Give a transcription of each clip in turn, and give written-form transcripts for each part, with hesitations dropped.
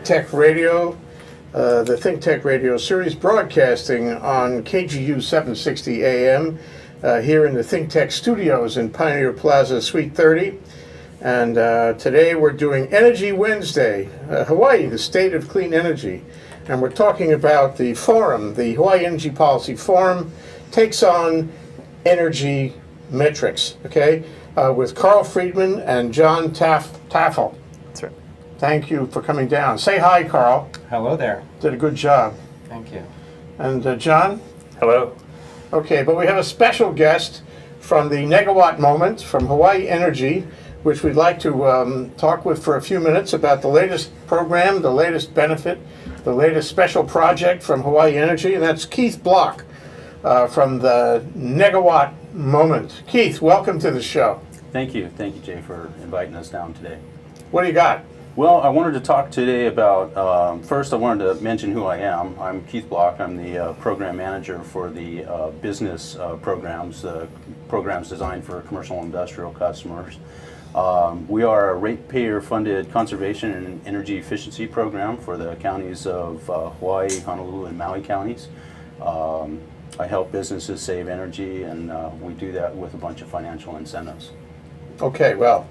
ThinkTech Radio, the ThinkTech Radio series broadcasting on KGU 760 AM here in the ThinkTech studios in Pioneer Plaza, Suite 30. And today we're doing Energy Wednesday, Hawaii, the state of clean energy. And we're talking about the forum, the Hawaii Energy Policy Forum takes on energy metrics, okay, with Carl Freedman and Jon Taffel. That's right. Thank you for coming down. Say hi, Carl. Hello there. Did a good job. Thank you. And John? Hello. Okay, but we have a special guest from the Negawatt Moment from Hawaii Energy, which we'd like to talk with for a few minutes about the latest program, the latest benefit, the latest special project from Hawaii Energy, and that's Keith Block from the Negawatt Moment. Keith, welcome to the show. Thank you, Jay, for inviting us down today. What do you got? Well, I wanted to talk today about, first I wanted to mention who I am. I'm Keith Block. I'm the program manager for the business programs designed for commercial and industrial customers. We are a ratepayer-funded conservation and energy efficiency program for the counties of Hawaii, Honolulu, and Maui counties. I help businesses save energy, and we do that with a bunch of financial incentives. Okay, well,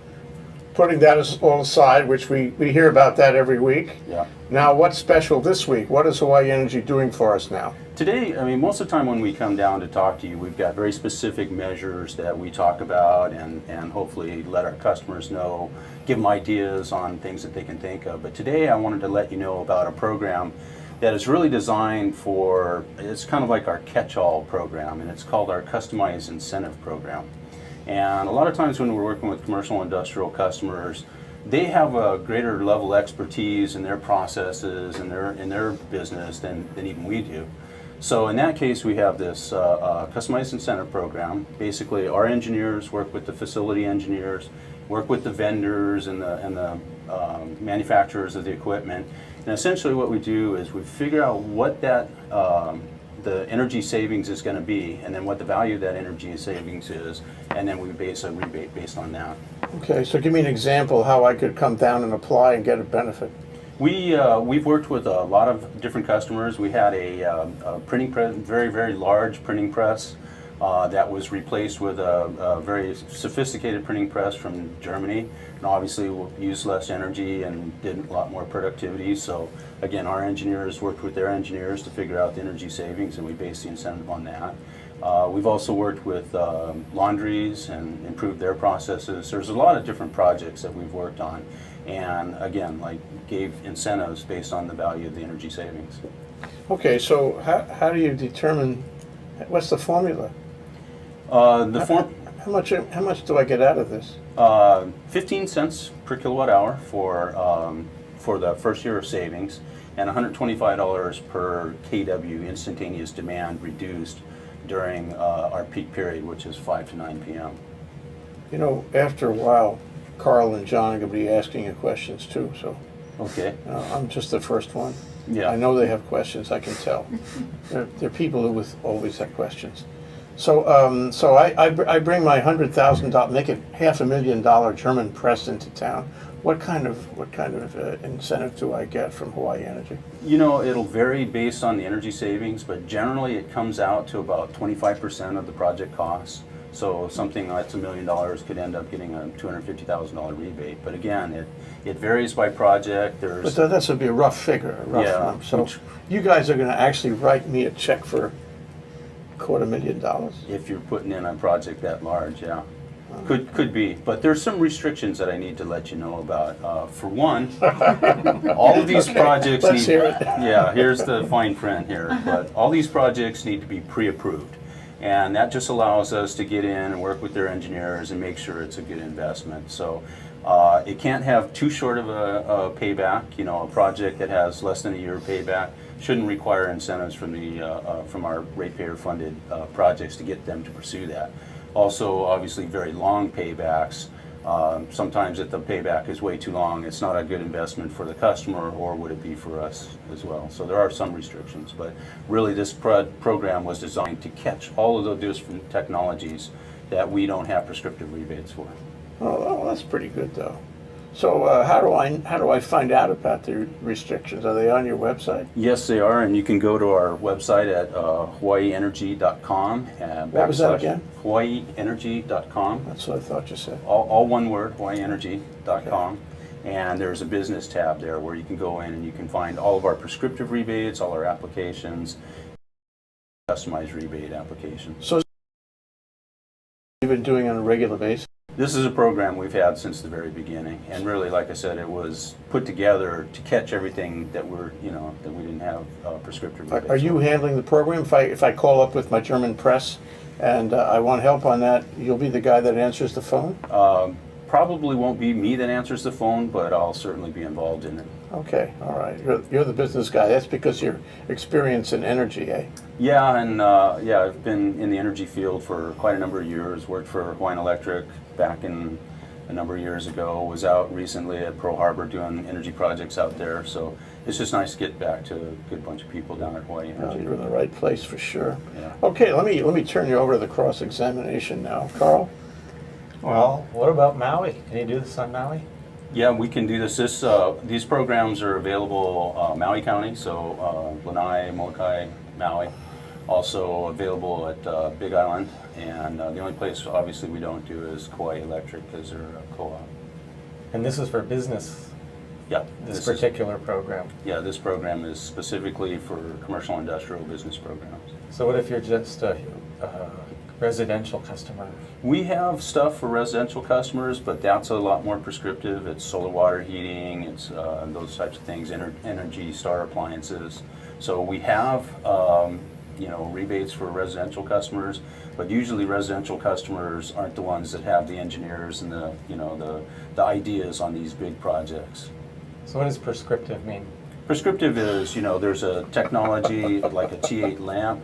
putting that all aside, which we hear about that every week. Yeah. Now, what's special this week? What is Hawaii Energy doing for us now? Today, I mean, most of the time when we come down to talk to you, we've got very specific measures that we talk about and hopefully let our customers know, give them ideas on things that they can think of. But today I wanted to let you know about a program that is really designed for, it's kind of like our catch-all program, and it's called our Customized Incentive Program. And a lot of times when we're working with commercial and industrial customers, they have a greater level of expertise in their processes and in their business than even we do. So in that case, we have this Customized Incentive Program. Basically, our engineers work with the facility engineers, work with the vendors and the manufacturers of the equipment. And essentially what we do is we figure out what that the energy savings is going to be, and then what the value of that energy savings is, and then we base a rebate based on that. Okay, so give me an example how I could come down and apply and get a benefit. We've worked with a lot of different customers. We had a printing press, very large printing press that was replaced with a very sophisticated printing press from Germany, and obviously used less energy and did a lot more productivity. So again, our engineers worked with their engineers to figure out the energy savings, and we based the incentive on that. We've also worked with laundries and improved their processes. There's a lot of different projects that we've worked on, and again, like gave incentives based on the value of the energy savings. Okay, so how do you determine, what's the formula? How much do I get out of this? 15 cents per kilowatt hour for the first year of savings, and $125 per kW instantaneous demand reduced during our peak period, which is 5 to 9 p.m. You know, after a while, Carl and John are going to be asking you questions too, so. Okay. I'm just the first one. Yeah. I know they have questions, I can tell. They're people who always have questions. So I bring my $100,000, make it $500,000 German press into town. What kind of incentive do I get from Hawaii Energy? You know, it'll vary based on the energy savings, but generally it comes out to about 25% of the project cost. So something that's $1 million could end up getting a $250,000 rebate. But again, it varies by project. But that would be a rough figure, a rough number. So you guys are going to actually write me a check for $250,000? If you're putting in a project that large, yeah. Could be, but there's some restrictions that I need to let you know about. For one, all of these projects Let's hear it. Yeah, here's the fine print here. But all these projects need to be pre-approved, and that just allows us to get in and work with their engineers and make sure it's a good investment. So it can't have too short of a payback. You know, a project that has less than a year payback shouldn't require incentives from our ratepayer-funded projects to get them to pursue that. Also, obviously, very long paybacks. Sometimes if the payback is way too long, it's not a good investment for the customer, or would it be for us as well. So there are some restrictions, but really this program was designed to catch all of the different technologies that we don't have prescriptive rebates for. Oh, that's pretty good though. So how do I find out about the restrictions? Are they on your website? Yes, they are, and you can go to our website at hawaiienergy.com. What was that again? hawaiienergy.com. That's what I thought you said. All one word, hawaiienergy.com. And there's a business tab there where you can go in and you can find all of our prescriptive rebates, all our applications, customized rebate applications. So you've been doing on a regular basis? This is a program we've had since the very beginning, and really, like I said, it was put together to catch everything that that we didn't have prescriptive rebates. Are you handling the program? If I call up with my German press and I want help on that, you'll be the guy that answers the phone? Probably won't be me that answers the phone, but I'll certainly be involved in it. Okay, all right. You're the business guy. That's because you're experienced in energy, eh? Yeah, and I've been in the energy field for quite a number of years. Worked for Hawaiian Electric back in a number of years ago. Was out recently at Pearl Harbor doing energy projects out there. So it's just nice to get back to a good bunch of people down at Hawaii Energy. You're in the right place for sure. Yeah. Okay, let me turn you over to the cross-examination now, Carl. Well, what about Maui? Can you do this on Maui? Yeah, we can do this. These programs are available Maui County, so Lanai, Molokai, Maui. Also available at Big Island, and the only place obviously we don't do is Kauai Electric because they're a co-op. And this is for business, Yeah, this particular program. Yeah, this program is specifically for commercial industrial business programs. So what if you're just a residential customer? We have stuff for residential customers, but that's a lot more prescriptive. It's solar water heating, it's those types of things, Energy Star appliances. So we have rebates for residential customers, but usually residential customers aren't the ones that have the engineers and the ideas on these big projects. So what does prescriptive mean? Prescriptive is, there's a technology like a T8 lamp,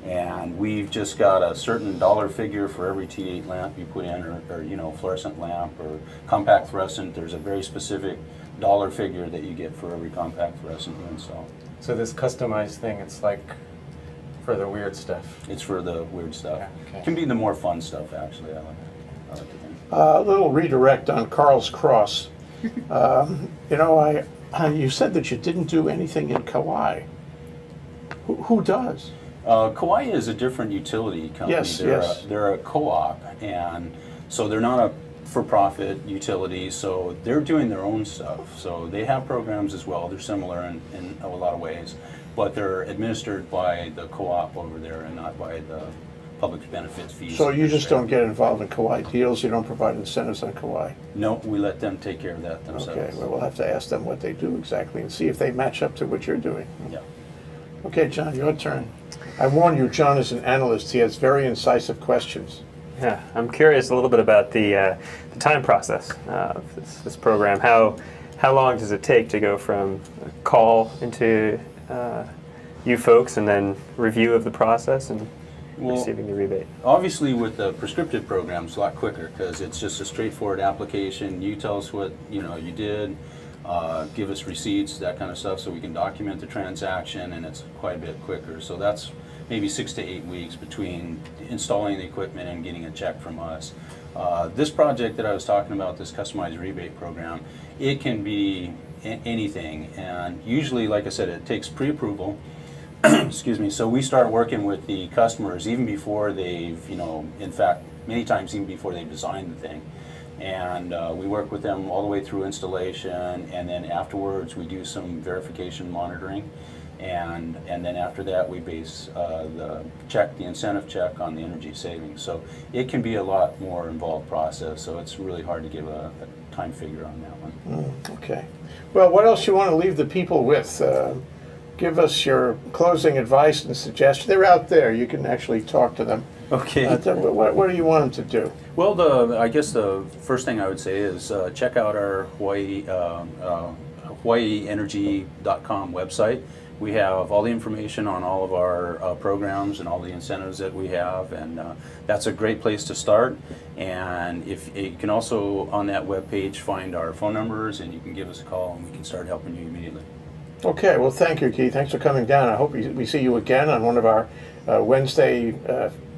and we've just got a certain dollar figure for every T8 lamp you put in, or fluorescent lamp or compact fluorescent. There's a very specific dollar figure that you get for every compact fluorescent you install. So this customized thing, it's like for the weird stuff. It's for the weird stuff. Yeah, okay. It can be the more fun stuff, actually. I like to think. A little redirect on Carl's Cross. You said that you didn't do anything in Kauai. Who does? Kauai is a different utility company. Yes, yes. They're a co-op, and so they're not a for-profit utility, so they're doing their own stuff. So they have programs as well. They're similar in a lot of ways, but they're administered by the co-op over there and not by the public benefits fees. So you just don't get involved in Kauai deals? You don't provide incentives on Kauai? No, we let them take care of that themselves. Okay, well, we'll have to ask them what they do exactly and see if they match up to what you're doing. Yeah. Okay, John, your turn. I warn you, John is an analyst. He has very incisive questions. Yeah, I'm curious a little bit about the time process of this program. How long does it take to go from a call into you folks and then review of the process and receiving the rebate? Obviously, with the prescriptive program, it's a lot quicker because it's just a straightforward application. You tell us what you did, give us receipts, that kind of stuff, so we can document the transaction, and it's quite a bit quicker. So that's maybe 6 to 8 weeks between installing the equipment and getting a check from us. This project that I was talking about, this customized rebate program, it can be anything, and usually, like I said, it takes pre-approval. Excuse me. So we start working with the customers even before they've, in fact, many times even before they've designed the thing. And we work with them all the way through installation, and then afterwards we do some verification monitoring. And then after that we base the incentive check on the energy savings. So it can be a lot more involved process, so it's really hard to give a time figure on that one. Okay. Well, what else you want to leave the people with? Give us your closing advice and suggestions. They're out there. You can actually talk to them. Okay. What do you want them to do? Well, I guess the first thing I would say is check out our hawaiienergy.com website. We have all the information on all of our programs and all the incentives that we have, and that's a great place to start. And if you can also on that webpage find our phone numbers, and you can give us a call, and we can start helping you immediately. Okay, well, thank you, Keith. Thanks for coming down. I hope we see you again on one of our Wednesday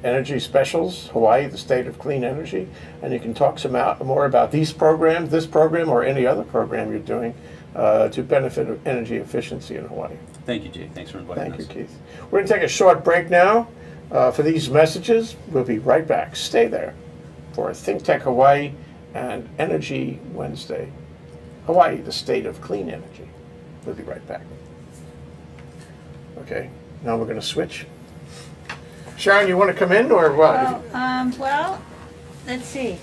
Energy Specials, Hawaii, the state of clean energy. And you can talk more about this program, or any other program you're doing to benefit of energy efficiency in Hawaii. Thank you, Jay. Thanks for inviting us. Thank you, Keith. We're going to take a short break now for these messages. We'll be right back. Stay there for ThinkTech Hawaii and Energy Wednesday. Hawaii, the state of clean energy. We'll be right back. Okay, now we're going to switch. Sharon, you want to come in or what? Well, let's see.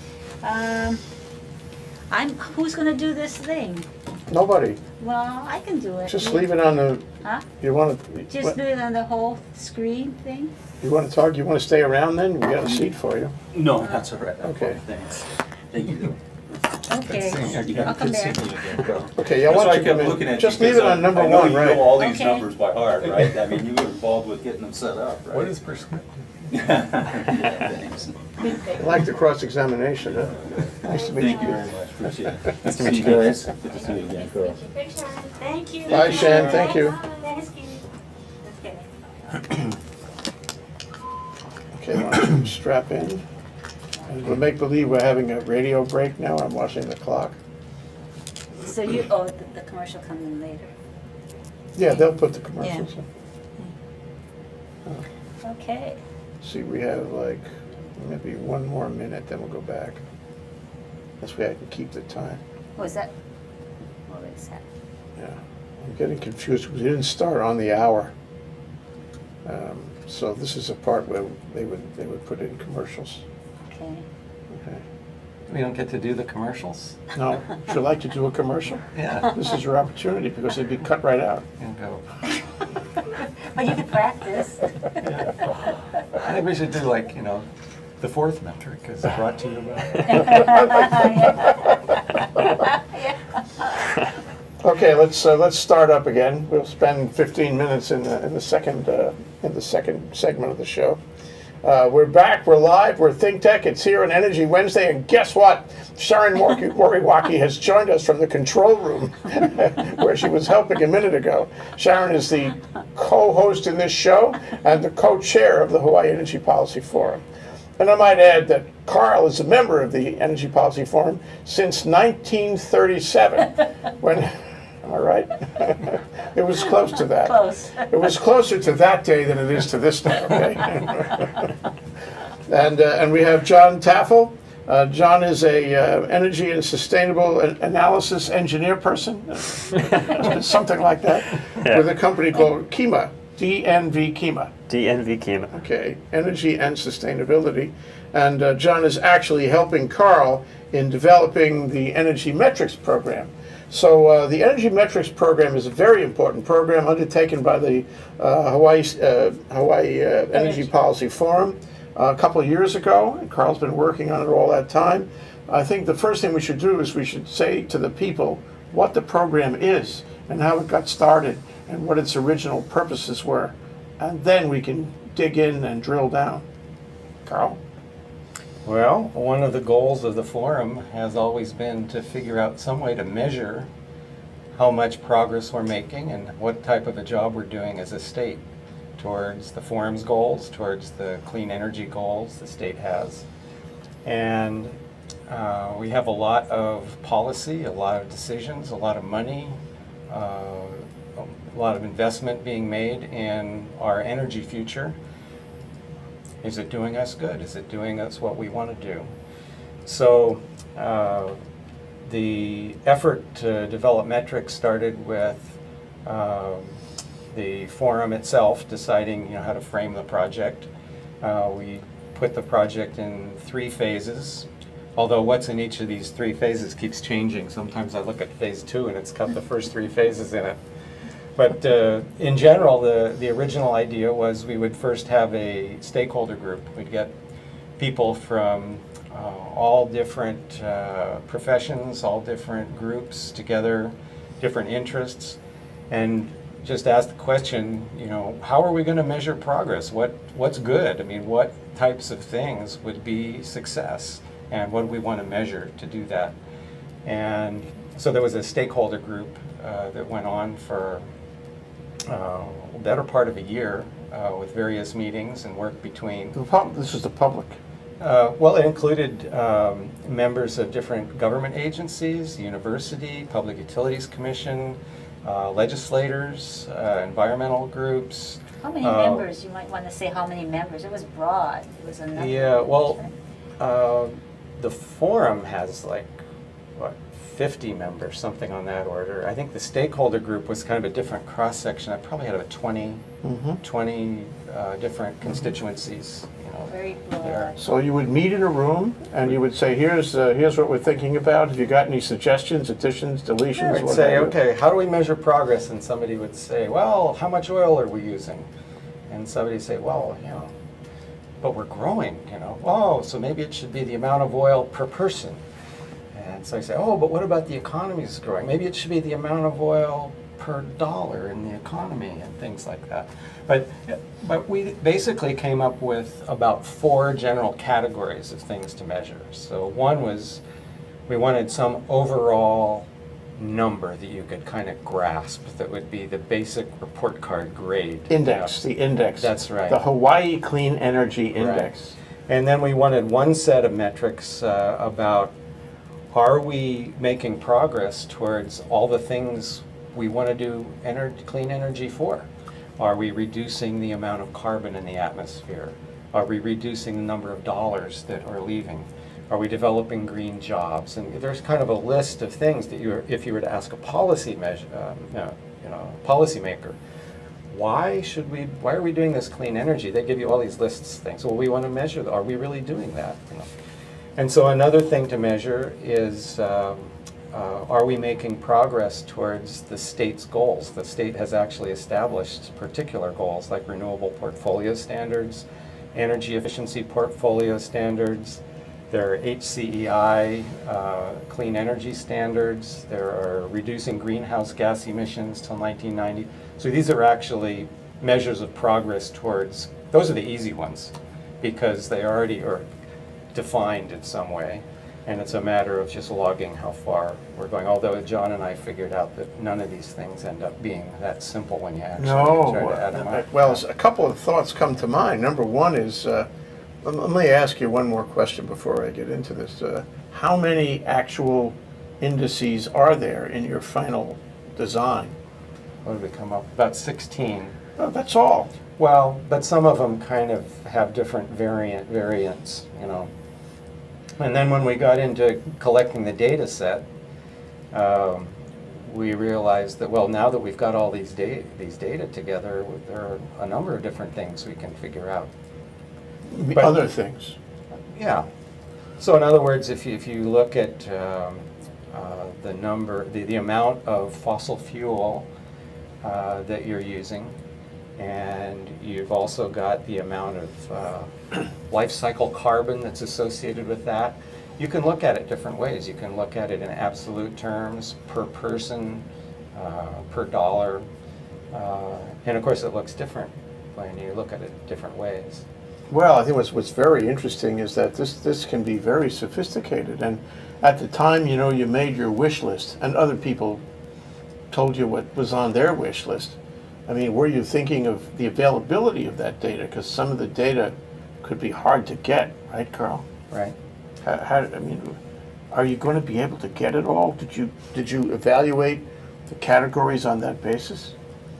Who's going to do this thing? Nobody. Well, I can do it. Just leave it on the. Huh? You want to? Just do it on the whole screen thing? You want to talk? You want to stay around then? We got a seat for you. No, that's all right. Okay. Thanks. Thank you. Okay. You I'll come back. Okay, yeah, That's why why I don't you kept come in? looking at Just you, leave it because on number I know one, you right? know all these Okay. numbers by heart, right? I mean, you were involved with getting them set up, right? What is prescriptive? Yeah, thanks. I like the cross-examination, huh? Nice to meet Thank you you. very much. Appreciate it. Nice to meet you guys. Good to see you again, Carl. Thank you. Bye, Shan, thank you. Okay. Okay, why don't you strap in? And we'll make believe we're having a radio break now. I'm watching the clock. So the commercial comes in later. Yeah, they'll put the commercials in. Okay. See, we have like maybe one more minute, then we'll go back. This way I can keep the time. What that? that? Yeah, I'm getting confused because we didn't start on the hour. So this is a part where they would put in commercials. Okay. Okay. We don't get to do the commercials? No, would you like to do a commercial? Yeah. This is your opportunity because they'd be cut right out. And go. But you can practice. I think we should do like, the fourth metric is brought to you by. Okay, let's start up again. We'll spend 15 minutes in the second segment of the show. We're back. We're live. We're ThinkTech. It's here on Energy Wednesday, and guess what? Sharon Moriwaki has joined us from the control room, where she was helping a minute ago. Sharon is the co-host in this show and the co-chair of the Hawaii Energy Policy Forum. And I might add that Carl is a member of the Energy Policy Forum since 1937, when, am I right? It was close to that. Close. It was closer to that day than it is to this day, okay? And we have Jon Taffel. Jon is a energy and sustainable analysis engineer person, something like that, Yeah. with a company called KEMA, DNV KEMA. DNV Kima. Okay, energy and sustainability. And Jon is actually helping Carl in developing the Energy Metrics program. So the Energy Metrics program is a very important program undertaken by the Hawaii Energy Policy Forum a couple of years ago, and Carl's been working on it all that time. I think the first thing we should do is we should say to the people what the program is and how it got started and what its original purposes were. And then we can dig in and drill down. Carl? Well, one of the goals of the forum has always been to figure out some way to measure how much progress we're making and what type of a job we're doing as a state towards the forum's goals, towards the clean energy goals the state has. And we have a lot of policy, a lot of decisions, a lot of money, a lot of investment being made in our energy future. Is it doing us good? Is it doing us what we want to do? So the effort to develop metrics started with the forum itself deciding how to frame the project. We put the project in 3 phases, although what's in each of these 3 phases keeps changing. Sometimes I look at phase 2 and it's got the first 3 phases in it. But in general, the original idea was we would first have a stakeholder group. We'd get people from all different professions, all different groups together, different interests, and just ask the question, how are we going to measure progress? What's good? I mean, what types of things would be success? And what do we want to measure to do that? And so there was a stakeholder group that went on for better part of a year with various meetings and work between. This is the public. Well, it included members of different government agencies, the university, Public Utilities Commission, legislators, environmental groups. How many members? You might want to say how many members. It was broad. It was a number. Yeah, of well, different- the forum has like, what, 50 members, something on that order. I think the stakeholder group was kind of a different cross-section. I probably had about 20 different constituencies, you know. Very there. broad. So you would meet in a room and you would say, here's what we're thinking about. Have you got any suggestions, additions, deletions? I would what say, have you?" okay, how do we measure progress? And somebody would say, well, how much oil are we using? And somebody would say, well, you know, but we're growing, you know. Oh, so maybe it should be the amount of oil per person. And so I say, oh, but what about the economy is growing? Maybe it should be the amount of oil per dollar in the economy and things like that. But we basically came up with about 4 general categories of things to measure. So one was we wanted some overall number that you could kind of grasp that would be the basic report card grade. Index, the index. That's right. The Hawaii Clean Energy Index. And then we wanted one set of metrics about, are we making progress towards all the things we want to do clean energy for? Are we reducing the amount of carbon in the atmosphere? Are we reducing the number of dollars that are leaving? Are we developing green jobs? And there's kind of a list of things that if you were to ask a policymaker, why are we doing this clean energy? They give you all these lists of things. Well, we want to measure that. Are we really doing that? You know? And so another thing to measure is, are we making progress towards the state's goals? The state has actually established particular goals like renewable portfolio standards, energy efficiency portfolio standards. There are HCEI clean energy standards. There are reducing greenhouse gas emissions till 1990. So these are actually measures of progress towards, those are the easy ones because they already are defined in some way. And it's a matter of just logging how far we're going. Although John and I figured out that none of these things end up being that simple when you actually try to add them up. Well, a couple of thoughts come to mind. Number one is, let me ask you one more question before I get into this. How many actual indices are there in your final design? What did we come up? About 16. Oh, that's all. Well, but some of them kind of have different variants, you know. And then when we got into collecting the data set, we realized that, well, now that we've got all these data together, there are a number of different things we can figure out. But- Other things. Yeah. So in other words, if you look at the number, the amount of fossil fuel that you're using, and you've also got the amount of life cycle carbon that's associated with that, you can look at it different ways. You can look at it in absolute terms, per person, per dollar, and of course it looks different when you look at it different ways. Well, I think what's very interesting is that this can be very sophisticated. And at the time, you know, you made your wish list, and other people told you what was on their wish list. I mean, were you thinking of the availability of that data? Because some of the data could be hard to get, right, Carl? Right. I mean, are you going to be able to get it all? Did you evaluate the categories on that basis?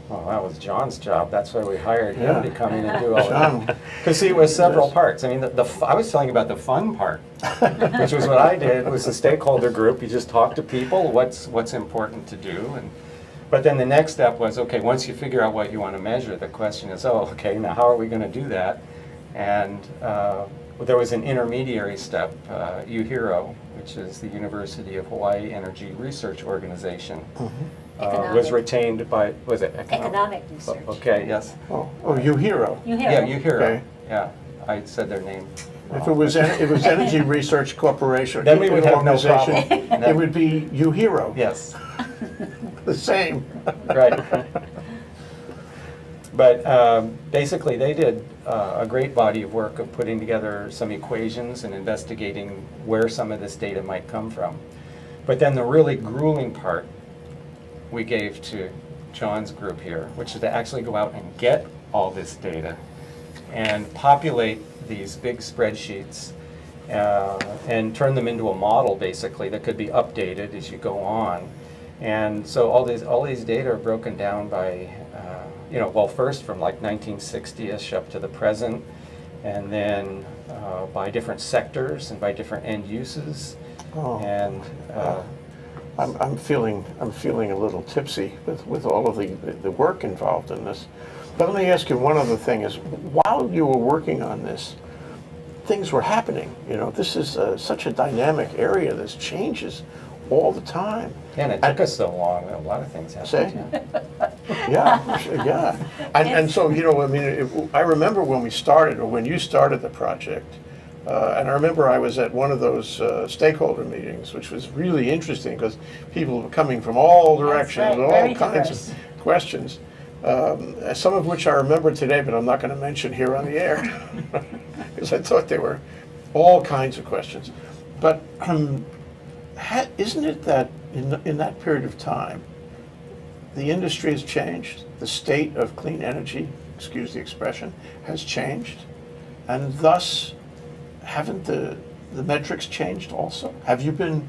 Well, that was John's job. That's why we hired him Yeah. to come in and do all John. that. Because see, it was several parts. I mean, I was telling you about the fun part, which was what I did. Was the stakeholder group. You just talk to people. What's important to do, but then the next step was, okay, once you figure out what you want to measure, the question is, oh, okay, now how are we going to do that? And there was an intermediary step, UHERO, which is the University of Hawaii Energy Research Organization. Was retained by, was it Economic research. Okay, yes. Oh, UHERO. You hear? Yeah, UHERO. Okay. Yeah, I said their name. If it was Energy Research Corporation, Then we would have no organization, problem. it would be UHERO. Yes, The same. right. But basically, they did a great body of work of putting together some equations and investigating where some of this data might come from. But then the really grueling part we gave to John's group here, which is to actually go out and get all this data and populate these big spreadsheets and turn them into a model, basically, that could be updated as you go on. And so all these data are broken down by, well, first from like 1960ish up to the present, and then by different sectors and by different end uses. Oh. And I'm feeling a little tipsy with all of the work involved in this. But let me ask you one other thing: is while you were working on this, things were happening. This is such a dynamic area. There's changes all the time. and it took us so long. A lot of things Say? happened. Yeah. And so I remember when we started, or when you started the project. And I remember I was at one of those stakeholder meetings, which was really interesting because people were coming from all directions, right, all very kinds diverse. of questions, some of which I remember today, but I'm not going to mention here on the air because I thought they were all kinds of questions. But isn't it that in that period of time, the industry has changed, the state of clean energy, excuse the expression, has changed, and thus haven't the metrics changed also? Have you been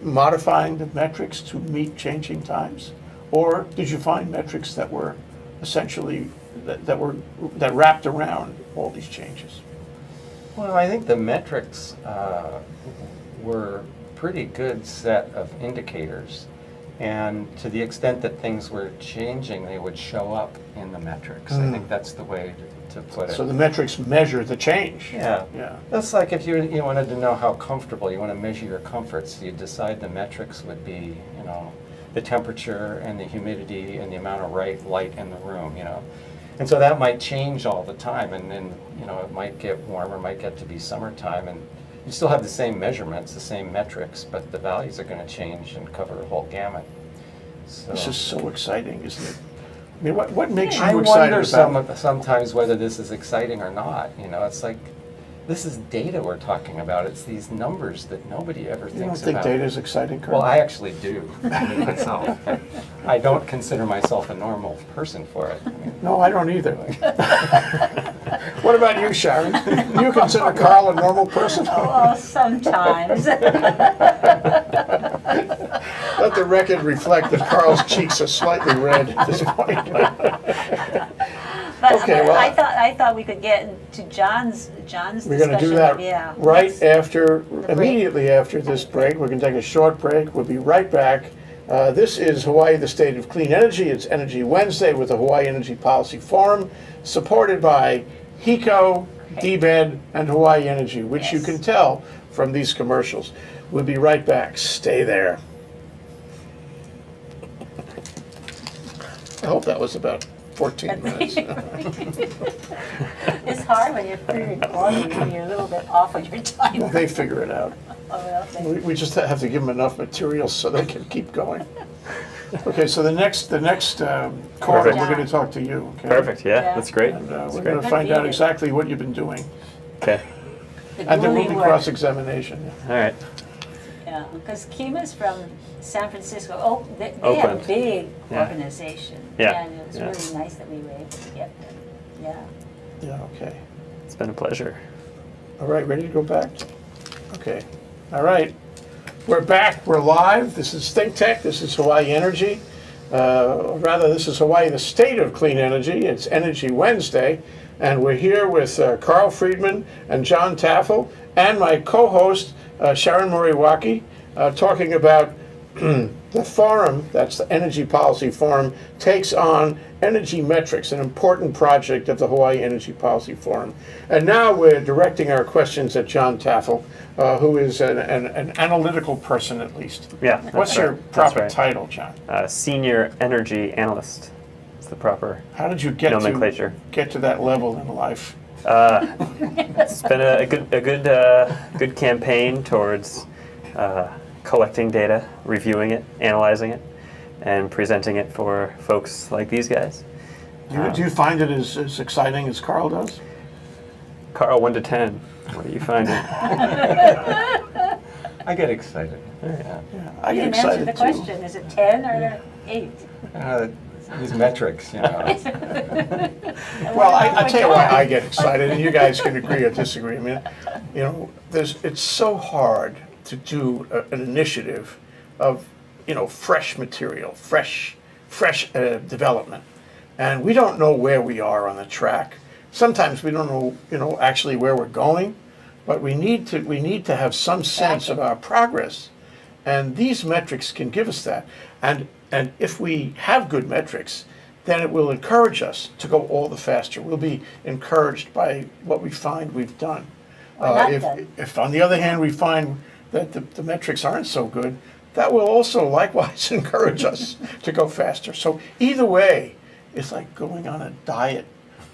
modifying the metrics to meet changing times? Or did you find metrics that were essentially, that wrapped around all these changes? Well, I think the metrics were pretty good set of indicators. And to the extent that things were changing, they would show up in the metrics. I think that's the way to put it. So the metrics measure the change. Yeah. Yeah. That's like if you wanted to know how comfortable, you want to measure your comforts, you decide the metrics would be, the temperature and the humidity and the amount of light in the room, And so that might change all the time, and then, it might get warmer, might get to be summertime, and you still have the same measurements, the same metrics, but the values are going to change and cover the whole gamut. So This is so exciting, isn't it? I mean, what makes you I excited wonder about sometimes whether this is exciting or not. It's like, this is data we're talking about. It's these numbers that nobody ever You don't thinks think about. data is exciting, Colonel? Well, I actually do, myself. But I don't consider myself a normal person for it. No, I don't either. What about you, Sharon? Do you consider Carl a normal person? Oh, sometimes. Let the record reflect that Carl's cheeks are slightly red at this point. But Okay, well, I thought we could get to John's We're going to do discussion. that Yeah. right Let's- after, break. immediately after this break. We're going to take a short break. We'll be right back. This is Hawaii, the State of Clean Energy. It's Energy Wednesday with the Hawaii Energy Policy Forum, supported by HECO, DBED, and Hawaii Energy, which you Yes. can tell from these commercials. We'll be right back. Stay there. I hope that was about 14 minutes. It's hard when you're pre-recording and you're a little bit off of your time. They figure it out. Oh, well, okay. We just have to give them enough material so they can keep going. Okay, so the next caller, Perfect. we're going to talk to you. Okay? Perfect. Yeah, Yeah. that's great. And That's we're great. going to find out exactly what you've been doing. Okay. The And there will gloomy be work. cross-examination. All right. Yeah, because Kima's from San Francisco. Oh, they have a Oakland. big Yeah. organization. Yeah. And it was Yeah. really nice that we were able to get them. Yeah. Yeah, okay. It's been a pleasure. All right, ready to go back? Okay. All right. We're back. We're live. This is ThinkTech. This is Hawaii Energy. This is Hawaii, the State of Clean Energy. It's Energy Wednesday. And we're here with Carl Freedman and Jon Taffel and my co-host, Sharon Moriwaki, talking about the forum, that's the Energy Policy Forum, takes on energy metrics, an important project of the Hawaii Energy Policy Forum. And now we're directing our questions at Jon Taffel, who is an analytical person at least. Yeah. that's What's your right. That's proper right. title, John? Senior energy analyst. It's the proper How did you get nomenclature. to that level in life? It's been a good campaign towards collecting data, reviewing it, analyzing it, and presenting it for folks like these guys. Do you find it as exciting as Carl does? Carl, 1 to 10. What do you find? I get excited. Yeah. Yeah, I You get didn't answer excited the too. question. Is it 10 or 8? these metrics, you know. Well, I tell you why I get excited, and you guys can agree or disagree. I mean, you know, it's so hard to do an initiative of, you know, fresh material, fresh development, and we don't know where we are on the track. Sometimes we don't know, you know, actually where we're going, but we need to have some sense of our progress, and these metrics can give us that. And if we have good metrics, then it will encourage us to go all the faster. We'll be encouraged by what we find we've done. Or not done. If on the other hand we find that the metrics aren't so good, that will also likewise encourage us to go faster. So either way, it's like going on a diet.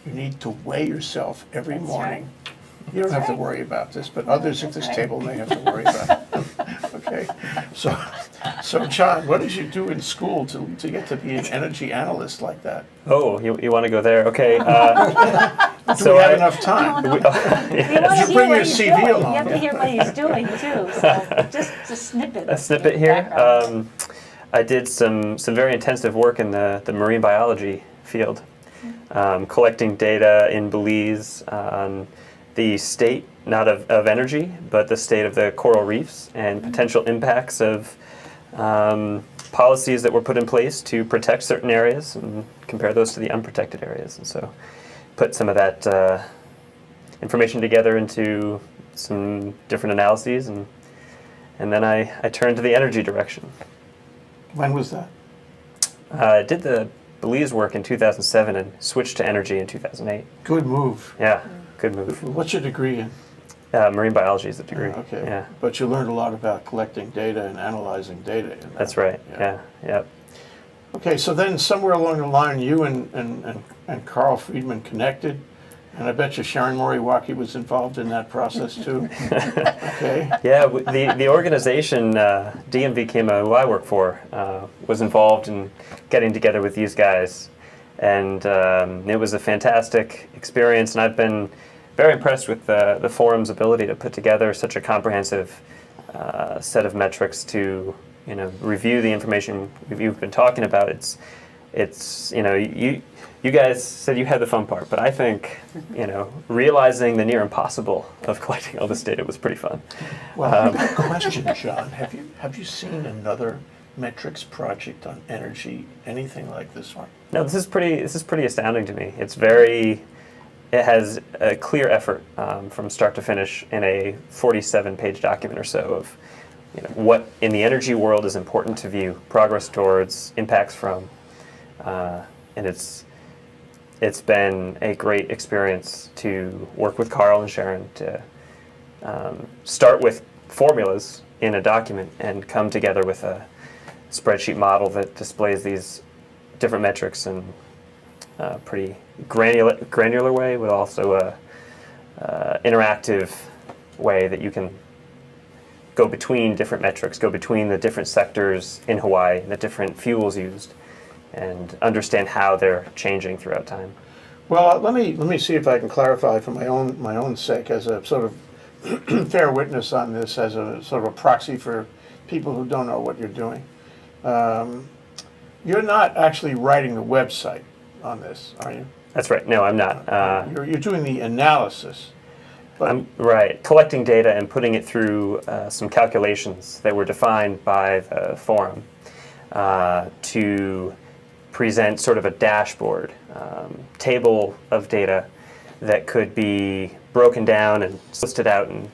You need to weigh yourself every That's morning. right. You don't have to right. worry about this, but others at this table may have to worry about it. Okay, so John, what did you do in school to get to be an energy analyst like that? Oh, you want to go there? Okay. Do we have enough time? We want to Did you hear bring what your he's CV doing. along? You have to hear what he's doing too. So just a snippet. A snippet in here. background. I did some very intensive work in the marine biology field, collecting data in Belize on the state, not of energy, but the state of the coral reefs and potential impacts of policies that were put in place to protect certain areas and compare those to the unprotected areas. And so put some of that information together into some different analyses, and then I turned to the energy direction. When was that? I did the Belize work in 2007 and switched to energy in 2008. Good move. Yeah, good move. What's your degree in? Marine biology is the degree. Okay. Yeah, But you learned a lot about collecting data and analyzing data. In that. that's right. Yeah. Okay, so then somewhere along the line, you and Carl Freedman connected, and I bet you Sharon Moriwaki was involved in that process too. Okay. Yeah, the organization, DMV Kema, who I work for, was involved in getting together with these guys. And it was a fantastic experience, and I've been very impressed with the forum's ability to put together such a comprehensive set of metrics to, you know, review the information you've been talking about. It's you know, you guys said you had the fun part, but I think, you know, realizing the near impossible of collecting all this data was pretty fun. Well, question, John, have you seen another metrics project on energy, anything like this one? No, this is pretty astounding to me. It has a clear effort from start to finish in a 47-page document or so of, you know, what in the energy world is important to view, progress towards, impacts from, and it's been a great experience to work with Carl and Sharon to start with formulas in a document and come together with a spreadsheet model that displays these different metrics in a pretty granular way, but also a interactive way that you can go between different metrics, go between the different sectors in Hawaii, the different fuels used, and understand how they're changing throughout time. Well, let me see if I can clarify for my own sake, as a sort of fair witness on this, as a sort of a proxy for people who don't know what you're doing. You're not actually writing the website on this, are you? That's right. No, I'm not. You're doing the analysis. But I'm right, collecting data and putting it through some calculations that were defined by the forum to present sort of a dashboard, table of data that could be broken down and listed out in a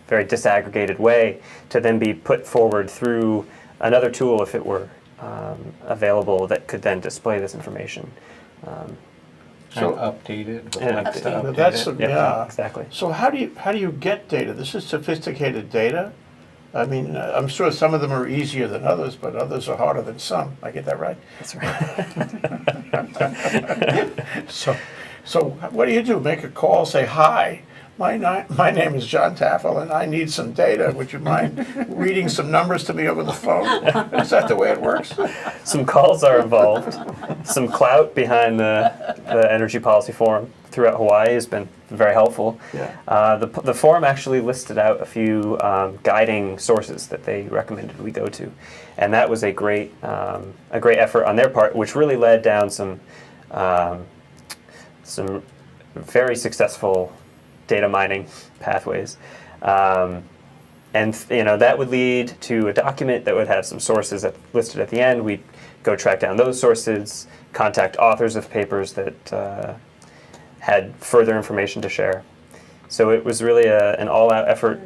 very disaggregated way to then be put forward through another tool if it were available that could then display this information. So- updated. with And links to updated. But update that's it. yeah. Exactly. So how do you get data? This is sophisticated data. I mean, I'm sure some of them are easier than others, but others are harder than some. I get that right? That's right. So what do? Make a call, say, hi, my name is Jon Taffel, and I need some data. Would you mind reading some numbers to me over the phone? Is that the way it works? Some calls are involved, some clout behind the Energy Policy Forum throughout Hawaii has been very helpful. Yeah. The forum actually listed out a few guiding sources that they recommended we go to, and that was a great effort on their part, which really led down some very successful data mining pathways. And that would lead to a document that would have some sources listed at the end. We'd go track down those sources, contact authors of papers that had further information to share. So it was really an all-out effort,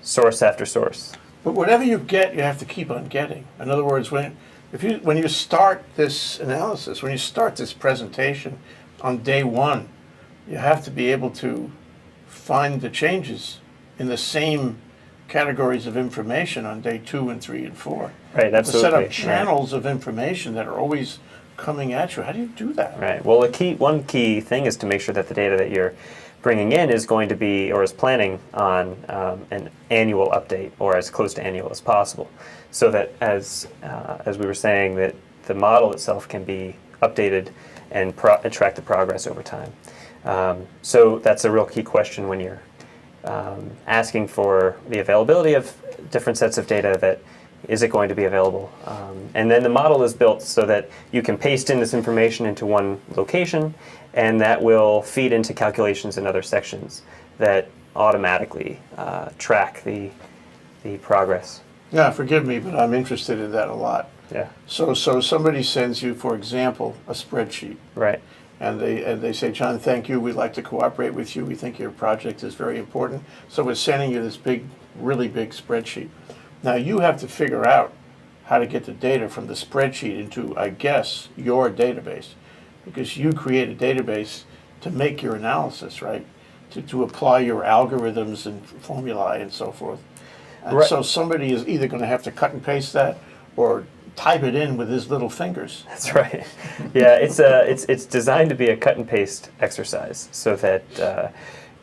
source after source. But whatever you get, you have to keep on getting. In other words, when you start this analysis, when you start this presentation on day one, you have to be able to find the changes in the same categories of information on day 2 and 3 and 4. Right, To set absolutely. up channels of information that are always coming at you. How do you do that? Right. Well, one key thing is to make sure that the data that you're bringing in is going to be, or is planning on, an annual update, or as close to annual as possible, so that as we were saying, that the model itself can be updated and track the progress over time. So that's a real key question when you're asking for the availability of different sets of data. That is it going to be available? And then the model is built so that you can paste in this information into one location, and that will feed into calculations in other sections that automatically track the progress. Yeah, forgive me, but I'm interested in that a lot. Yeah. So somebody sends you, for example, a spreadsheet. Right. And they say, John, thank you. We'd like to cooperate with you. We think your project is very important. So we're sending you this really big spreadsheet. Now you have to figure out how to get the data from the spreadsheet into, I guess, your database, because you create a database to make your analysis, right? To apply your algorithms and formulae and so forth. And Right. so somebody is either going to have to cut and paste that or type it in with his little fingers. That's right. Yeah, it's designed to be a cut and paste exercise, so that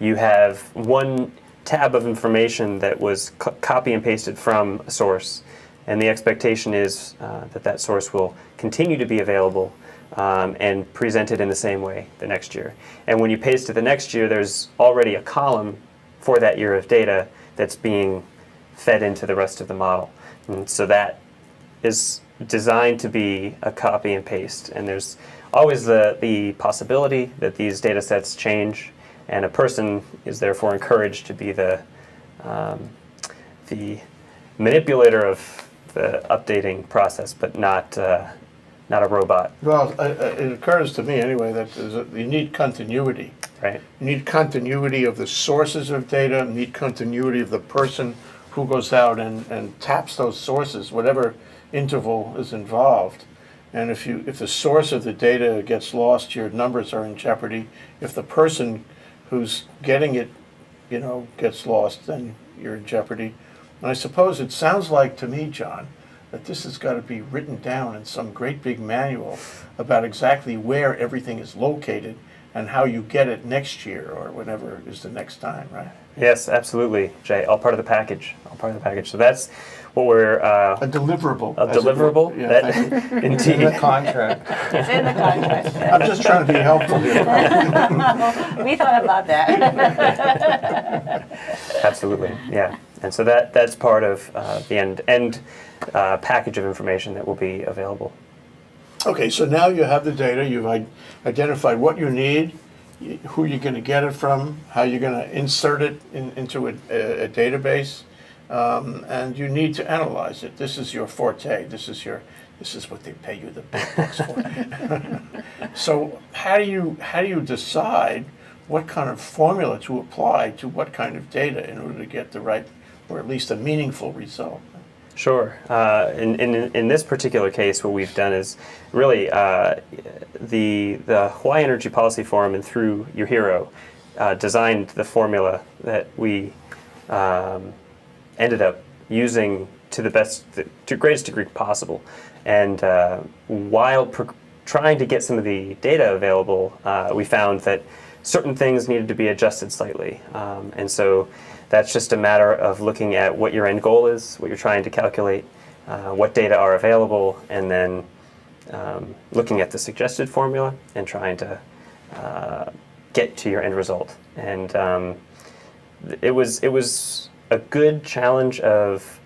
you have one tab of information that was copy and pasted from a source, and the expectation is that source will continue to be available and presented in the same way the next year. And when you paste it the next year, there's already a column for that year of data that's being fed into the rest of the model. And so that is designed to be a copy and paste, and there's always the possibility that these data sets change, and a person is therefore encouraged to be the manipulator of the updating process, but not a robot. Well, it occurs to me anyway that you need continuity. Right. You need continuity of the sources of data, you need continuity of the person who goes out and taps those sources, whatever interval is involved. And if the source of the data gets lost, your numbers are in jeopardy. If the person who's getting it, gets lost, then you're in jeopardy. And I suppose it sounds like to me, John, that this has got to be written down in some great big manual about exactly where everything is located and how you get it next year or whenever is the next time, right? Yes, absolutely, Jay. All part of the package. All part of the package. So that's what we're A deliverable. a as it were. deliverable. Yeah, That- thank you. In the indeed. contract. It's in the contract. I'm just trying to be helpful here. We thought about that. Absolutely, yeah. And so that's part of the end package of information that will be available. Okay, so now you have the data, you've identified what you need, who you're going to get it from, how you're going to insert it into a database, and you need to analyze it. This is your forte. This is what they pay you the big bucks for. So how do you decide what kind of formula to apply to what kind of data in order to get the right, or at least a meaningful result? Sure. In this particular case, what we've done is really the Hawaii Energy Policy Forum, and through your hero, designed the formula that we ended up using to the greatest degree possible. And while trying to get some of the data available, we found that certain things needed to be adjusted slightly. And so that's just a matter of looking at what your end goal is, what you're trying to calculate, what data are available, and then looking at the suggested formula and trying to get to your end result. And it was a good challenge of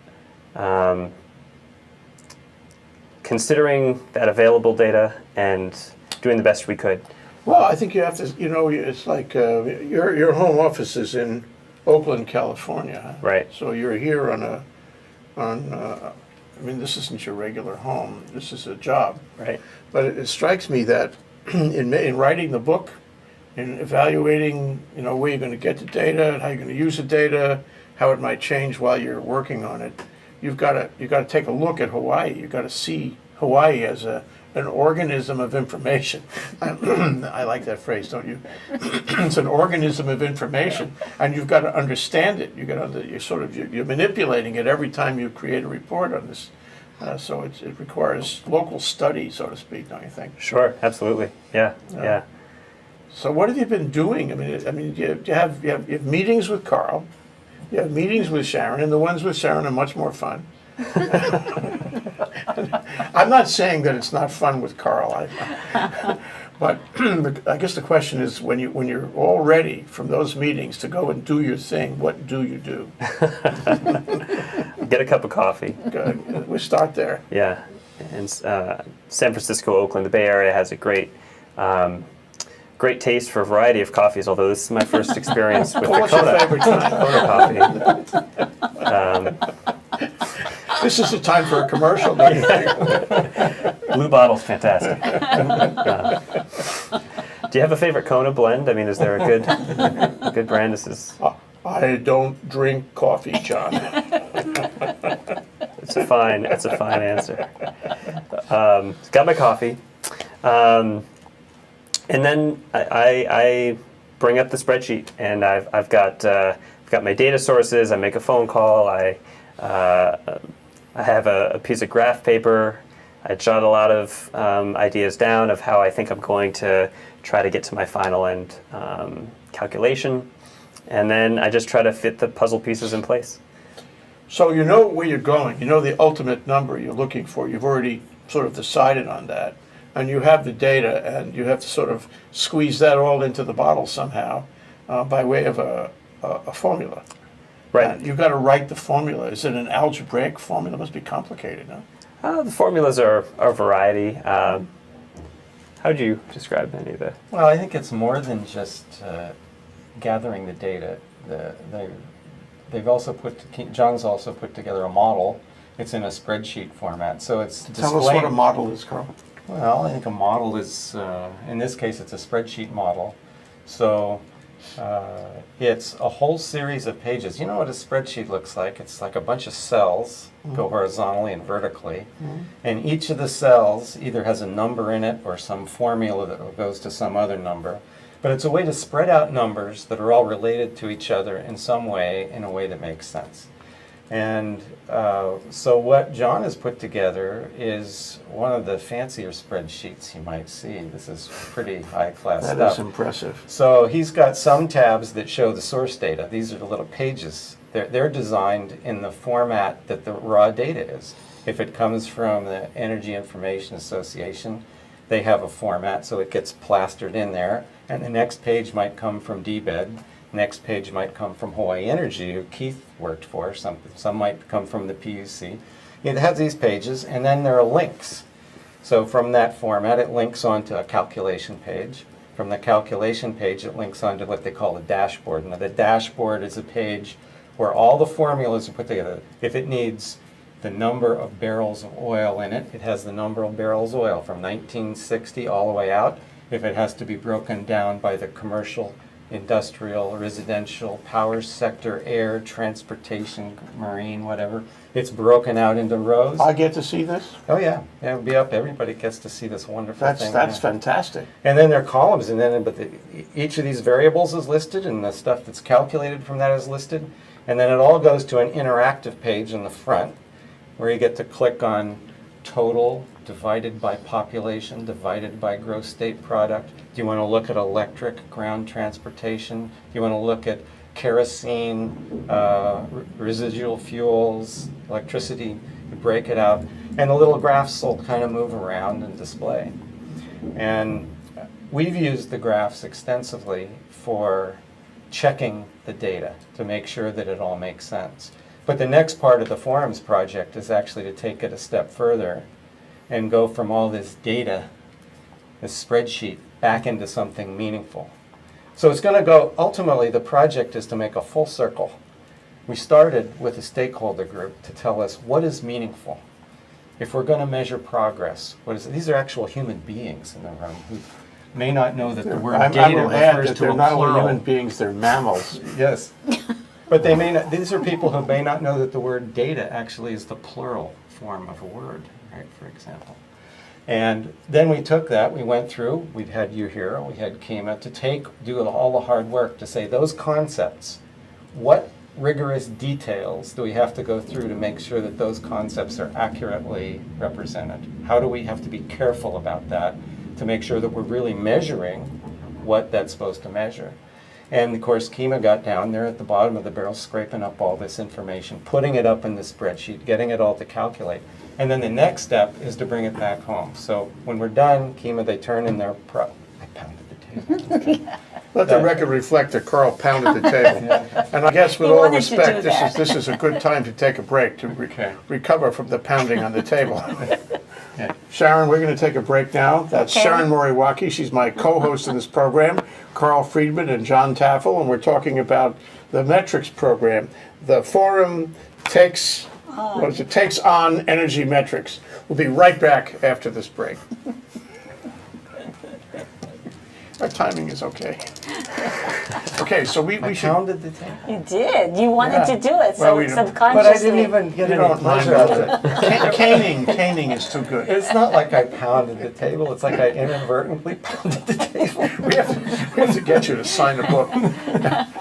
considering that available data and doing the best we could. Well, I think you have to, it's like your home office is in Oakland, California. Right. So you're here I mean, this isn't your regular home. This is a job. Right. But it strikes me that in writing the book, in evaluating, where you're going to get the data and how you're going to use the data, how it might change while you're working on it, you've got to take a look at Hawaii. You've got to see Hawaii as an organism of information. I like that phrase, don't you? It's an organism of information, and you've got to understand it. You're manipulating it every time you create a report on this. So it requires local study, so to speak, don't you think? Sure, absolutely. Yeah. So what have you been doing? I mean, you have meetings with Carl, you have meetings with Sharon, and the ones with Sharon are much more fun. I'm not saying that it's not fun with Carl, but I guess the question is, when you're all ready from those meetings to go and do your thing, what do you do? Get a cup of coffee. Good. We start there. Yeah, and San Francisco, Oakland, the Bay Area has a great taste for a variety of coffees, although this is my first experience with the What's your Kona, favorite kind? Kona coffee. This is the time for a commercial. Blue bottle's fantastic. Do you have a favorite Kona blend? I mean, is there a good brand? This is. I don't drink coffee, John. It's a fine answer. Got my coffee, and then I bring up the spreadsheet, and I've got my data sources. I make a phone call. I have a piece of graph paper. I jot a lot of ideas down of how I think I'm going to try to get to my final end calculation, and then I just try to fit the puzzle pieces in place. So you know where you're going. You know the ultimate number you're looking for. You've already sort of decided on that, and you have the data, and you have to sort of squeeze that all into the bottle somehow by way of a formula. Right. And you've got to write the formula. Is it an algebraic formula? It must be complicated, huh? The formulas are a variety. How would you describe any of the? Well, I think it's more than just gathering the data. John's also put together a model. It's in a spreadsheet format, so it's displaying. Tell us what a model is, Carl. Well, I think a model is, in this case, it's a spreadsheet model. So it's a whole series of pages. You know what a spreadsheet looks like? It's like a bunch of cells, go horizontally and vertically. And each of the cells either has a number in it or some formula that goes to some other number. But it's a way to spread out numbers that are all related to each other in some way, in a way that makes sense. And so what John has put together is one of the fancier spreadsheets you might see. This is pretty high-class stuff. That is impressive. So he's got some tabs that show the source data. These are the little pages. They're designed in the format that the raw data is. If it comes from the Energy Information Association, they have a format, so it gets plastered in there. And the next page might come from DBED. Next page might come from Hawaii Energy, who Keith worked for. Some might come from the PUC. It has these pages, and then there are links. So from that format, it links onto a calculation page. From the calculation page, it links onto what they call a dashboard. Now, the dashboard is a page where all the formulas are put together. If it needs the number of barrels of oil in it, it has the number of barrels of oil from 1960 all the way out. If it has to be broken down by the commercial, industrial, residential, power sector, air, transportation, marine, whatever, it's broken out into rows. I get to see this? Oh yeah, it'll be up. Everybody gets to see this wonderful thing. That's yeah. fantastic. And then there are columns, and then each of these variables is listed, and the stuff that's calculated from that is listed. And then it all goes to an interactive page in the front, where you get to click on total divided by population, divided by gross state product. Do you want to look at electric, ground transportation? Do you want to look at kerosene, residual fuels, electricity? You break it out. And the little graphs will kind of move around and display. And we've used the graphs extensively for checking the data to make sure that it all makes sense. But the next part of the forums project is actually to take it a step further and go from all this data, this spreadsheet, back into something meaningful. So it's going to go, ultimately the project is to make a full circle. We started with a stakeholder group to tell us what is meaningful. If we're going to measure progress, what is it? These are actual human beings in the room who may not know that the word I data will add refers that to they're a not only plural. human beings, they're mammals. Yes. But they may not, these are people who may not know that the word data actually is the plural form of a word, right, for example. And then we took that, we went through, we've had you here, we had Kima, to do all the hard work to say those concepts, what rigorous details do we have to go through to make sure that those concepts are accurately represented? How do we have to be careful about that to make sure that we're really measuring what that's supposed to measure? And of course, Kima got down there at the bottom of the barrel, scraping up all this information, putting it up in the spreadsheet, getting it all to calculate. And then the next step is to bring it back home. So when we're done, Kima, they turn in their I pounded the table. Let the record reflect that Carl pounded the table. And I guess with He all wanted to do respect, that. this is a good time to take a break to Okay. recover from the pounding on the table. Yeah. Sharon, we're going to take a break now. That's Okay. Sharon Moriwaki. She's my co-host in this program, Carl Freedman and Jon Taffel, and we're talking about the metrics program. The forum takes on energy metrics. We'll be right back after this break. Our timing is okay. Okay, so we I should. pounded the table. You did. You wanted to do it, Well, so we don't- subconsciously. But I didn't even get You any don't mind pleasure out of that. it. Caning is too good. It's not like I pounded the table, it's like I inadvertently pounded the table. We have to get you to sign a book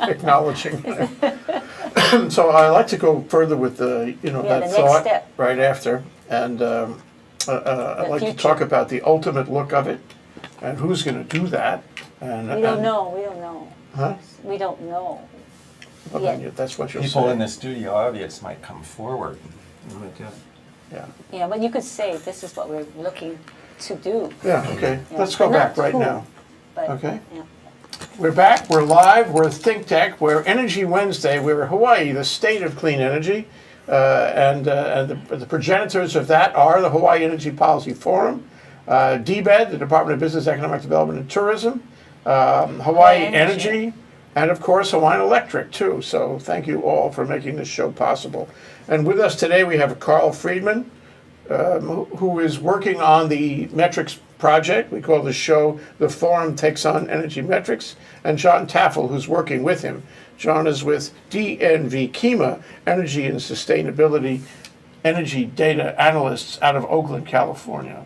acknowledging. So I'd like to go further with that the next thought step. right after, and I'd like to future. talk about the ultimate look of it, and who's going to do that. And We don't know. We don't know. Huh? We don't know. Well, Yeah. then that's what you'll People say. in the studio audience might come forward. Yeah. Yeah, but you could say this is what we're looking to do. Yeah. Okay. Yeah. Let's go But not back right who. now. But, Okay. Yeah. We're back, we're live, we're ThinkTech, we're Energy Wednesday, we're Hawaii, the state of clean energy, and the progenitors of that are the Hawaii Energy Policy Forum, DBED, the Department of Business, Economic Development and Tourism, Hawaii Energy, and of course Hawaiian Electric too. So thank you all for making this show possible. And with us today we have Carl Freedman, who is working on the metrics project. We call the show The Forum Takes on Energy Metrics, and Jon Taffel, who's working with him. Jon is with DNV Kima, Energy and Sustainability Energy Data Analysts out of Oakland, California.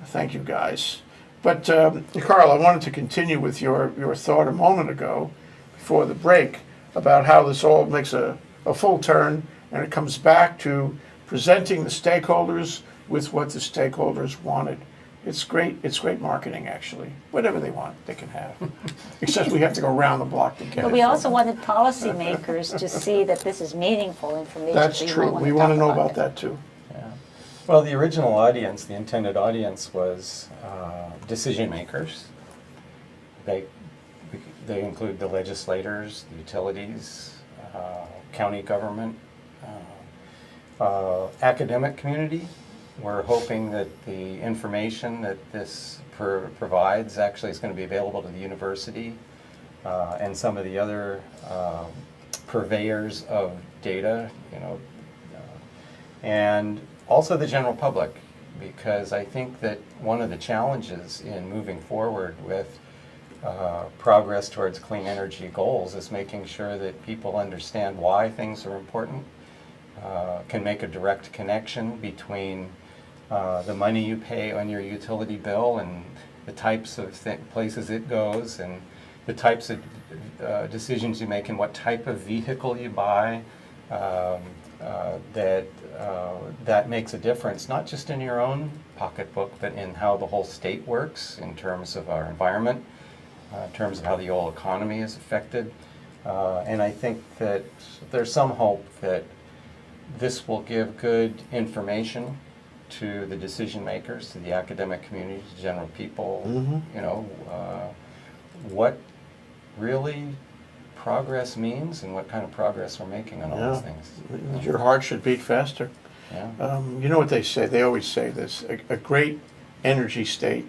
Thank you, guys. But Carl, I wanted to continue with your thought a moment ago, before the break, about how this all makes a full turn, and it comes back to presenting the stakeholders with what the stakeholders wanted. It's great marketing, actually. Whatever they want, they can have. Except we have to go around the block to get it. But we from also them. wanted policymakers to see that this is meaningful information. That's so you true. might We want to talk know about that, too. Yeah. Well, the original audience, the intended audience, was decision makers. They include the legislators, the utilities, county government, academic community. We're hoping that the information that this provides actually is going to be available to the university and some of the other purveyors of data, and also the general public, because I think that one of the challenges in moving forward with progress towards clean energy goals is making sure that people understand why things are important, can make a direct connection between the money you pay on your utility bill and the types of places it goes, and the types of decisions you make and what type of vehicle you buy, that makes a difference, not just in your own pocketbook, but in how the whole state works, in terms of our environment, in terms of how the whole economy is affected. And I think that there's some hope that this will give good information to the decision makers, to the academic community, to general people, you know, what really progress means and what kind of progress we're making on all these things. Your heart should beat faster. Yeah. You know what they say? They always say this: a great energy state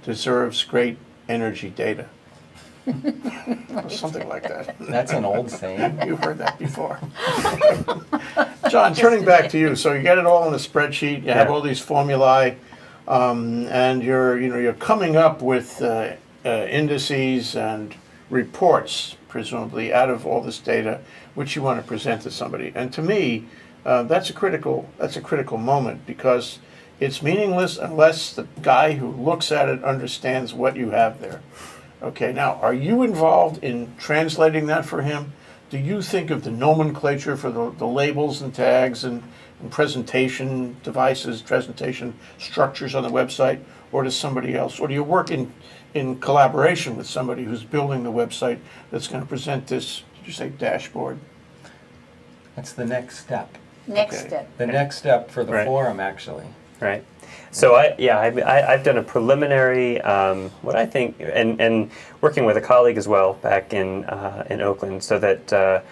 deserves great energy data. Something like that. That's an old saying. You've heard that before. John, turning back to you. So you get it all in a spreadsheet. You have all these formulae, and you're coming up with indices and reports, presumably out of all this data, which you want to present to somebody. And to me, that's a critical moment, because it's meaningless unless the guy who looks at it understands what you have there. Okay, now, are you involved in translating that for him? Do you think of the nomenclature for the labels and tags and presentation devices, presentation structures on the website, or does somebody else? Or do you work in collaboration with somebody who's building the website that's going to present this, did you say dashboard? That's the next step. Next Okay. step. The next step for the Right. forum, actually. Right. So I've done a preliminary, what I think, and working with a colleague as well back in Oakland, so that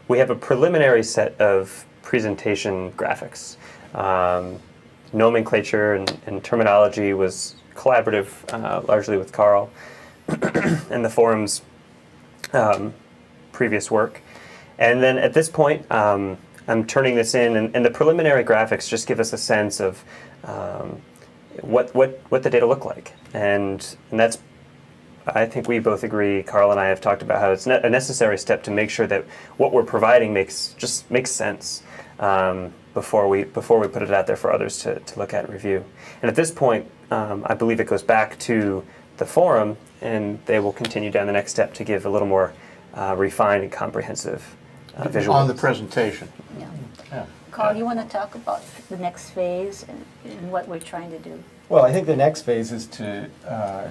we have a preliminary set of presentation graphics. Nomenclature and terminology was collaborative, largely with Carl and the forum's previous work. And then at this point, I'm turning this in, and the preliminary graphics just give us a sense of what the data look like, and that's, I think we both agree, Carl and I have talked about how it's a necessary step to make sure that what we're providing makes sense before we put it out there for others to look at and review. And at this point, I believe it goes back to the forum, and they will continue down the next step to give a little more refined and comprehensive visual On the presentation. Yeah. Yeah. Carl, you want to talk about the next phase and what we're trying to do? Well, I think the next phase is to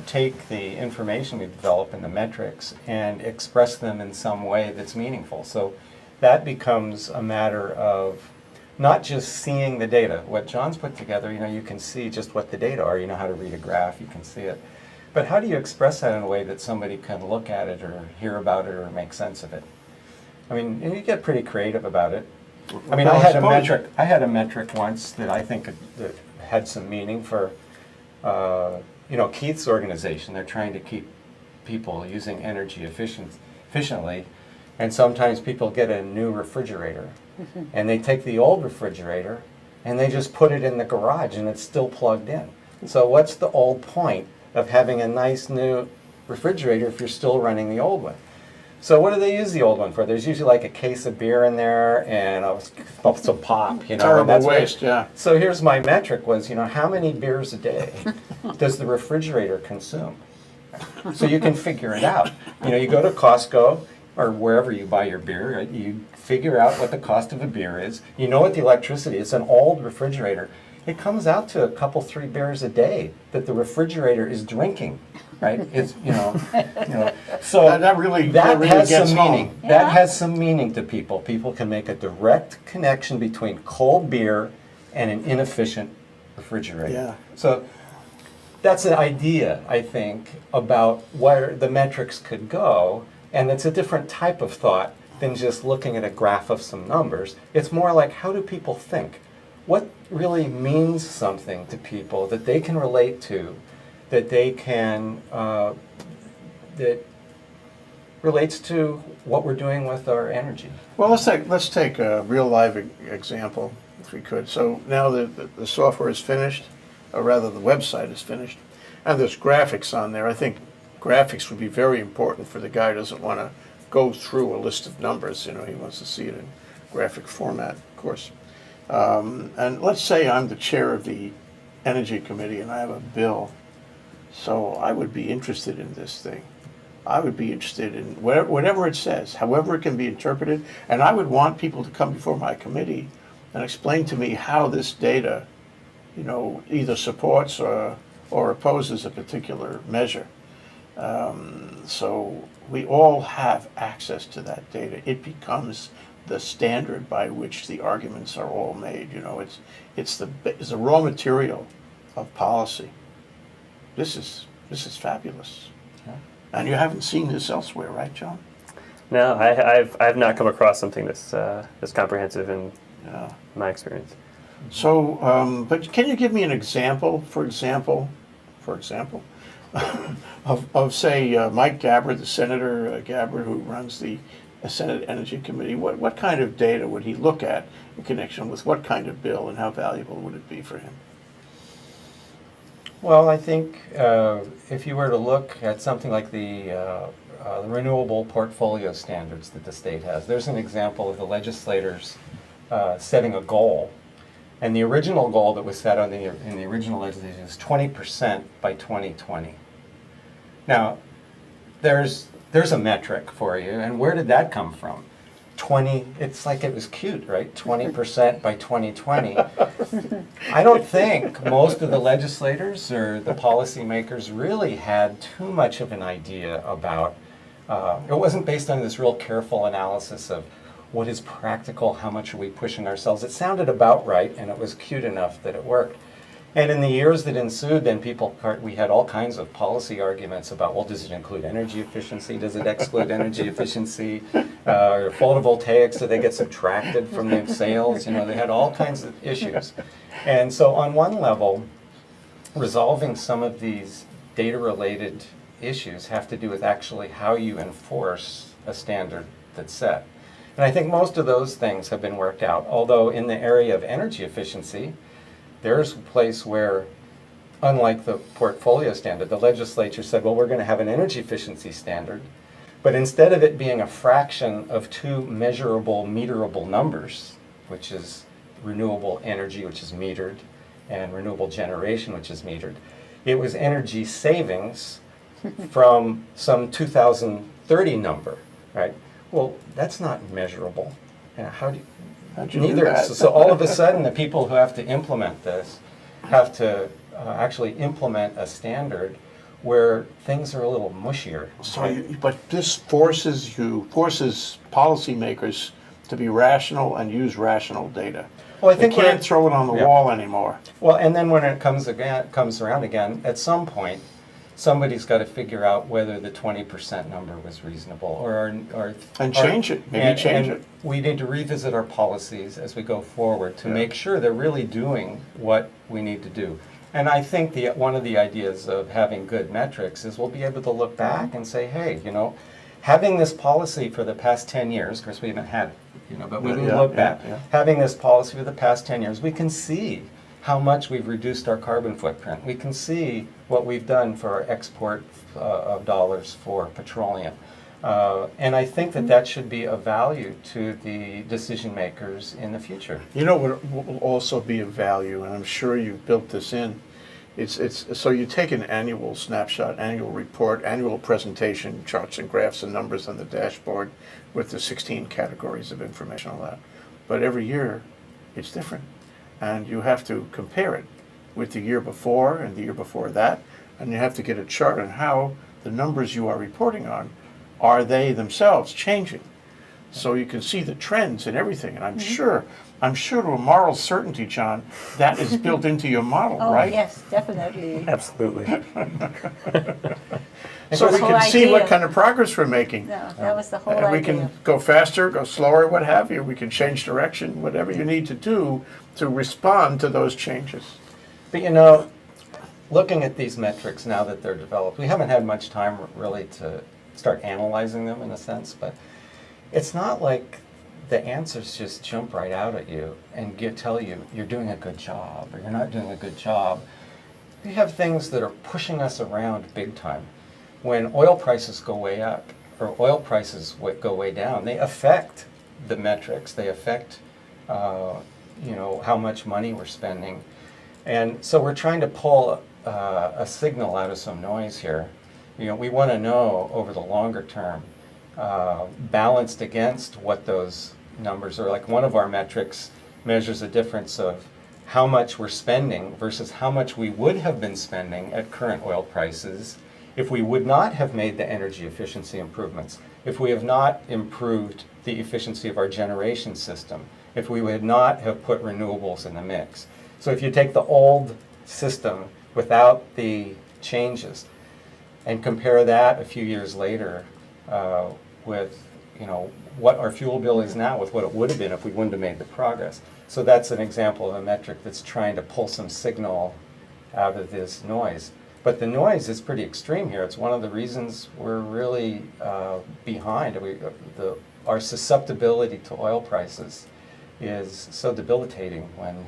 take the information we've developed and the metrics and express them in some way that's meaningful. So that becomes a matter of not just seeing the data. What John's put together, you can see just what the data are. You know how to read a graph, you can see it. But how do you express that in a way that somebody can look at it or hear about it or make sense of it? I mean, and you get pretty creative about it. I mean, Well, I had a suppose- metric. I had a metric once that I think that had some meaning for, Keith's organization. They're trying to keep people using energy efficiently, and sometimes people get a new refrigerator, and they take the old refrigerator, and they just put it in the garage, and it's still plugged in. So what's the old point of having a nice new refrigerator if you're still running the old one? So what do they use the old one for? There's usually like a case of beer in there and some pop, and Terrible that's what- waste, yeah. So here's my metric was, how many beers a day does the refrigerator consume? So you can figure it out. You go to Costco or wherever you buy your beer, right? You figure out what the cost of a beer is. You know what the electricity is. It's an old refrigerator. It comes out to a couple, 3 beers a day that the refrigerator is drinking. Right? It's so That really has gets some home. meaning. Yeah. That has some meaning to people. People can make a direct connection between cold beer and an inefficient refrigerator. Yeah. So that's an idea, I think, about where the metrics could go, and it's a different type of thought than just looking at a graph of some numbers. It's more like, how do people think? What really means something to people that they can relate to, that they can, that relates to what we're doing with our energy. Well, let's take a real live example, if we could. So now the software is finished, or rather the website is finished, and there's graphics on there. I think graphics would be very important for the guy who doesn't want to go through a list of numbers. He wants to see it in graphic format, of course. And let's say I'm the chair of the Energy Committee and I have a bill. So I would be interested in this thing. I would be interested in whatever it says, however it can be interpreted, and I would want people to come before my committee and explain to me how this data, either supports or opposes a particular measure. So we all have access to that data. It becomes the standard by which the arguments are all made. You know, it's the raw material of policy. This is fabulous, Yeah. and you haven't seen this elsewhere, right, John? No, I've not come across something this comprehensive in Yeah. my experience. So, but can you give me an example, for example, of say Mike Gabbard, the Senator Gabbard, who runs the Senate Energy Committee? What kind of data would he look at in connection with what kind of bill, and how valuable would it be for him? Well, I think if you were to look at something like the renewable portfolio standards that the state has, there's an example of the legislators setting a goal. And the original goal that was set in the original legislation is 20% by 2020. Now, there's a metric for you, and where did that come from? 20, it's like it was cute, right? 20% by 2020. I don't think most of the legislators or the policymakers really had too much of an idea about, it wasn't based on this real careful analysis of what is practical, how much are we pushing ourselves. It sounded about right, and it was cute enough that it worked. And in the years that ensued, then we had all kinds of policy arguments about, well, does it include energy efficiency? Does it exclude energy efficiency? Or photovoltaics, do they get subtracted from the sales? You know, they had all kinds of issues. And so on one level, resolving some of these data-related issues have to do with actually how you enforce a standard that's set. And I think most of those things have been worked out, although in the area of energy efficiency, there's a place where, unlike the portfolio standard, the legislature said, well, we're going to have an energy efficiency standard, but instead of it being a fraction of two measurable, meterable numbers, which is renewable energy, which is metered, and renewable generation, which is metered, it was energy savings from some 2030 number, right? Well, that's not measurable. How do you... How'd you do Neither. that? So all of a sudden, the people who have to implement this have to actually implement a standard where things are a little mushier. So, but this forces policymakers to be rational and use rational data. Well, I think they can't throw it on the yeah. wall anymore. Well, and then when it comes around again, at some point, somebody's got to figure out whether the 20% number was reasonable, And change it. Maybe change it. We need to revisit our policies as we go forward to make sure they're really doing what we need to do. And I think one of the ideas of having good metrics is we'll be able to look back and say, hey, you know, having this policy for the past 10 years, of course we haven't had it, you know, but when we look back, having this policy for the past 10 years, we can see how much we've reduced our carbon footprint. We can see what we've done for our export of dollars for petroleum. And I think that should be of value to the decision makers in the future. You know what will also be of value, and I'm sure you've built this in. It's so you take an annual snapshot, annual report, annual presentation, charts and graphs and numbers on the dashboard with the 16 categories of information on that. But every year, it's different. And you have to compare it with the year before and the year before that, and you have to get a chart on how the numbers you are reporting on, are they themselves changing? So you can see the trends and everything, and I'm sure to a moral certainty, John, that is built into your model, Oh, right? yes, definitely. Absolutely. So we That's the can whole see what idea. kind of progress we're making. No, that was the whole And we idea. can go faster, go slower, what have you. We can change direction, whatever you need to do to respond to those changes. But you know, looking at these metrics now that they're developed, we haven't had much time really to start analyzing them in a sense, but it's not like the answers just jump right out at you and tell you you're doing a good job or you're not doing a good job. We have things that are pushing us around big time. When oil prices go way up or oil prices go way down, they affect the metrics. They affect, you know, how much money we're spending. And so we're trying to pull a signal out of some noise here. You know, we want to know over the longer term, balanced against what those numbers are. Like one of our metrics measures a difference of how much we're spending versus how much we would have been spending at current oil prices If we would not have made the energy efficiency improvements, if we have not improved the efficiency of our generation system, if we would not have put renewables in the mix. So if you take the old system without the changes and compare that a few years later with what our fuel bill is now with what it would have been if we wouldn't have made the progress. So that's an example of a metric that's trying to pull some signal out of this noise. But the noise is pretty extreme here. It's one of the reasons we're really behind. Our susceptibility to oil prices is so debilitating when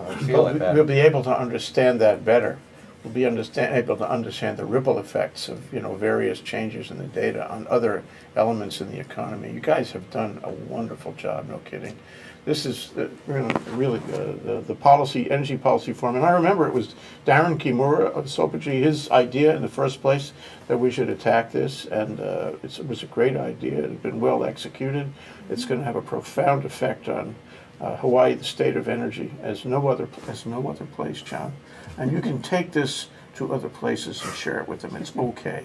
we feel it bad. We'll be able to understand that better. We'll be able to understand the ripple effects of various changes in the data on other elements in the economy. You guys have done a wonderful job, no kidding. This is really the policy, energy policy forum. And I remember it was Darren Kimura of Sopogee, his idea in the first place that we should attack this, and it was a great idea. It had been well executed. It's going to have a profound effect on Hawaii, the state of energy, as no other place, John. And you can take this to other places and share it with them. It's okay.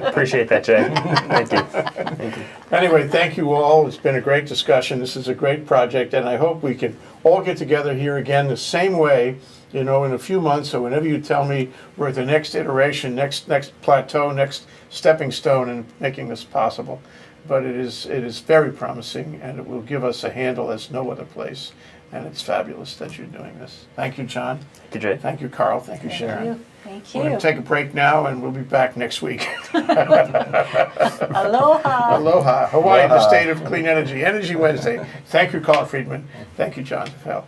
Appreciate that, Jay. Thank you. Thank you. Anyway, thank you all. It's been a great discussion. This is a great project, and I hope we can all get together here again the same way, in a few months, or whenever you tell me we're at the next iteration, next plateau, next stepping stone in making this possible. But it is very promising, and it will give us a handle as no other place. And it's fabulous that you're doing this. Thank you, John. Thank you, Jay. Thank you, Carl. Thank you, Sharon. Thank We're going you. to take a break now, and we'll be back next week. Aloha. Aloha. Hawaii, the state of clean energy. Energy Wednesday. Thank you, Carl Freedman. Thank you, Jon Taffel.